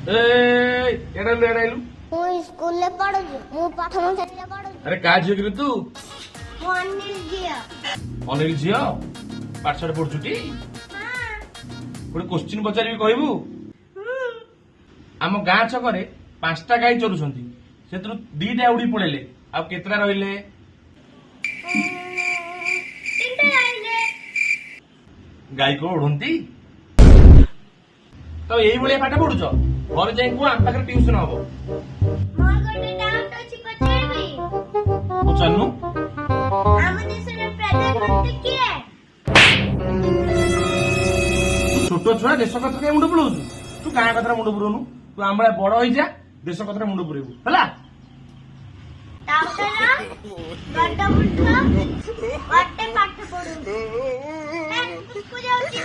ଏଡାଇଲୁ ମୁଁ ସ୍କୁଲରେ ପଢୁଛି। ମୁଁ ପ୍ରଥମ ଶ୍ରେଣୀରେ ପଢୁଛି। ଆରେ କା ଝିଅ କିରେ ତୁ? ମୁଁ ଅନିଲ ଝିଅ। ଅନିଲ ଝିଅ ପାଠଶାଠ ପଢୁଛୁ ଟି? ଗୋଟେ କୋଶ୍ଚିନ୍ ପଚାରିବି କହିବୁ? ଆମ ଗାଁ ଛକରେ 5ଟା ଗାଈ ଚରୁଛନ୍ତି, ସେଥିରୁ 2ଟା ଉଡି ପଳେଇଲେ, ଆଉ କେତେଟା ରହିଲେ? ଗାଈ କଣ ଉଡନ୍ତି? ତ ଏଇଭଳିଆ ପାଠ ପଢୁଛ? ଘରେ ଯାଇ କୁହ ଆମ ପାଖରେ ଟିଉସନ ହବ। ମୋର ଗୋଟେ ଡାଉଟ୍ ଅଛି, ପଚାରିବି? ପଚାରୁନୁ। ଆମ ଦେଶର ପ୍ରଧାନମନ୍ତ୍ରୀ କିଏ? ତୁ ଛୋଟ ଛୁଆ ଦେଶ କଥା କାଇଁ ମୁଣ୍ଡ ପୁରଉଛୁ? ତୁ ଗାଁ କଥାରେ ମୁଣ୍ଡ ପୁରଉନୁ। ତୁ ଆମ ଭଳିଆ ବଡ ହେଇଯା, ଦେଶ କଥାରେ ମୁଣ୍ଡ ପୁରେଇବୁ ହେଲା। ତାପରେ ବଡ ମୂର୍ଖ ଗୋଟେ ପାଠ ପଢୁଛି। ଯାଉଛି।